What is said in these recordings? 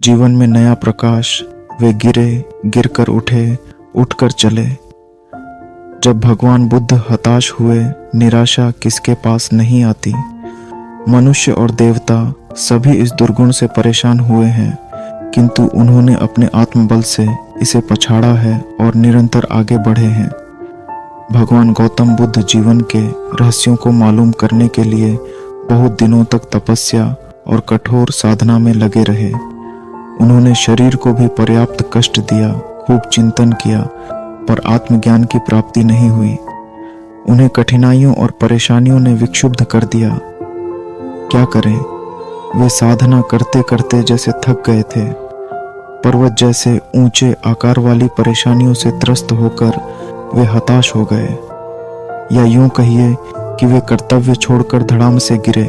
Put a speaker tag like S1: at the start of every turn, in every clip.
S1: जीवन में नया प्रकाश। वे गिरकर उठे, उठकर चले। जब भगवान बुद्ध हताश हुए, निराशा किसके पास नहीं आती। मनुष्य और देवता सभी इस दुर्गुण से परेशान हुए हैं, किंतु उन्होंने अपने आत्मबल से इसे पछाड़ा है और निरंतर आगे बढ़े हैं। भगवान गौतम बुद्ध जीवन के रहस्यों को मालूम करने के लिए बहुत दिनों तक तपस्या और कठोर साधना में लगे रहे। उन्होंने शरीर को भी पर्याप्त कष्ट दिया, खूब चिंतन किया, पर आत्मज्ञान की प्राप्ति नहीं हुई। उन्हें कठिनाइयों और परेशानियों ने विक्षुब्ध कर दिया। क्या करें? वे साधना करते करते जैसे थक गए थे। पर्वत जैसे ऊंचे आकार वाली परेशानियों से त्रस्त होकर वे हताश हो गए, या यूं कहिए कि वे कर्तव्य छोड़कर धड़ाम से गिरे।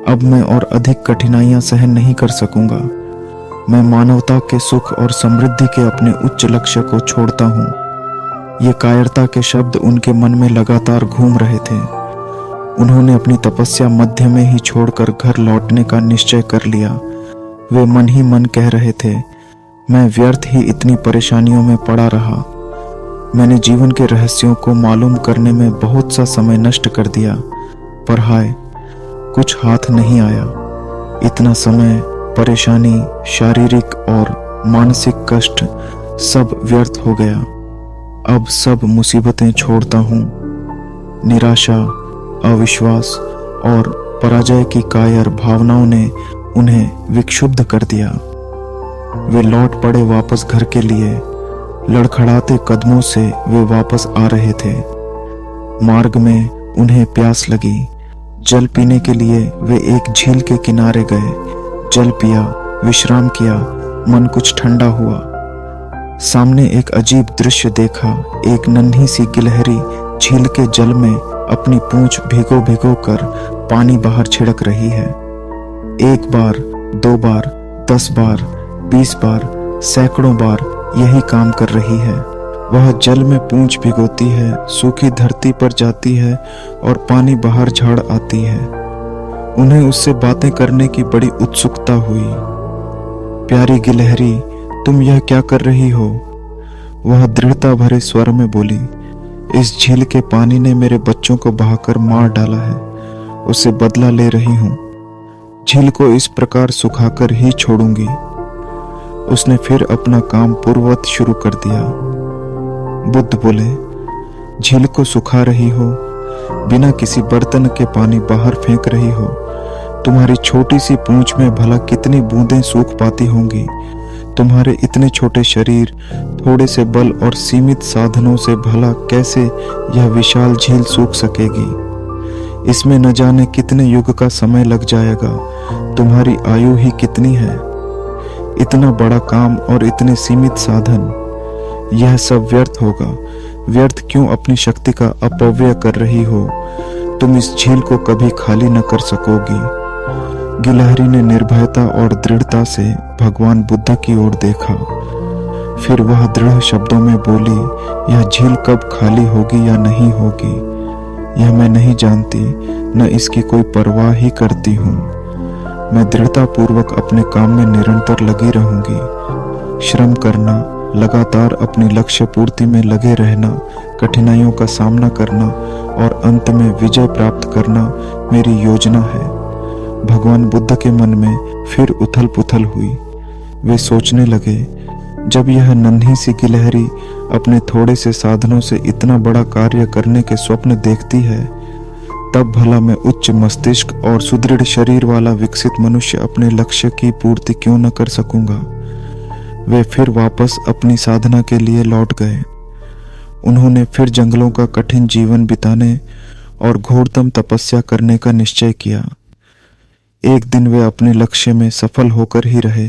S1: अब मैं और अधिक कठिनाइयां सहन नहीं कर सकूंगा। मैं मानवता के सुख और समृद्धि के अपने उच्च लक्ष्य को छोड़ता हूं। ये कायरता के शब्द उनके मन में लगातार घूम रहे थे। उन्होंने अपनी तपस्या मध्य में ही छोड़कर घर लौटने का निश्चय कर लिया। वे मन ही मन कह रहे थे, मैं व्यर्थ ही इतनी परेशानियों में पड़ा रहा। मैंने जीवन के रहस्यों को मालूम करने में बहुत सा समय नष्ट कर दिया, पर हाय, कुछ हाथ नहीं आया। इतना समय, परेशानी, शारीरिक और मानसिक कष्ट सब व्यर्थ हो गया। अब सब मुसीबतें छोड़ता हूँ। निराशा, अविश्वास और पराजय की कायर भावनाओं ने उन्हें विक्षुब्ध कर दिया। वे लौट पड़े वापस घर के लिए। लड़खड़ाते कदमों से वे वापस आ रहे थे। मार्ग में उन्हें प्यास लगी। जल पीने के लिए वे एक झील के किनारे गए। जल पिया, विश्राम किया, मन कुछ ठंडा हुआ। सामने एक अजीब दृश्य देखा। एक नन्ही सी गिलहरी झील के जल में अपनी पूंछ भिगो भिगो कर पानी बाहर छिड़क रही है। 1 बार, 2 बार, 10 बार, 20 बार, सैकड़ों बार यही काम कर रही है। वह जल में पूंछ भिगोती है, सूखी धरती पर जाती है और पानी बाहर झाड़ आती है। उन्हें उससे बातें करने की बड़ी उत्सुकता हुई। प्यारी गिलहरी, तुम यह क्या कर रही हो? वह दृढ़ता भरे स्वर में बोली, इस झील के पानी ने मेरे बच्चों को बहाकर मार डाला है। उससे बदला ले रही हूं। झील को इस प्रकार सुखाकर ही छोड़ूंगी। उसने फिर अपना काम पूर्ववत शुरू कर दिया। बुद्ध बोले, झील को सुखा रही हो, बिना किसी बर्तन के पानी बाहर फेंक रही हो। तुम्हारी छोटी सी पूंछ में भला कितनी बूंदें सूख पाती होंगी। तुम्हारे इतने छोटे शरीर, थोड़े से बल और सीमित साधनों से भला कैसे यह विशाल झील सूख सकेगी। इसमें न जाने कितने युग का समय लग जाएगा। तुम्हारी आयु ही कितनी है। इतना बड़ा काम और इतने सीमित साधन, यह सब व्यर्थ होगा। व्यर्थ क्यों अपनी शक्ति का अपव्यय कर रही हो? तुम इस झील को कभी खाली न कर सकोगी। गिलहरी ने निर्भयता और दृढ़ता से भगवान बुद्ध की ओर देखा। फिर वह दृढ़ शब्दों में बोली, यह झील कब खाली होगी या नहीं होगी, यह मैं नहीं जानती, न इसकी कोई परवाह ही करती हूँ। मैं दृढ़ता पूर्वक अपने काम में निरंतर लगी रहूंगी। श्रम करना, लगातार अपनी लक्ष्य पूर्ति में लगे रहना, कठिनाइयों का सामना करना और अंत में विजय प्राप्त करना मेरी योजना है। भगवान बुद्ध के मन में फिर उथल पुथल हुई। वे सोचने लगे, जब यह नन्ही सी गिलहरी अपने थोड़े से साधनों से इतना बड़ा कार्य करने के स्वप्न देखती है, तब भला मैं उच्च मस्तिष्क और सुदृढ़ शरीर वाला विकसित मनुष्य अपने लक्ष्य की पूर्ति क्यों न कर सकूंगा। वे फिर वापस अपनी साधना के लिए लौट गए। उन्होंने फिर जंगलों का कठिन जीवन बिताने और घोरतम तपस्या करने का निश्चय किया। एक दिन वे अपने लक्ष्य में सफल होकर ही रहे।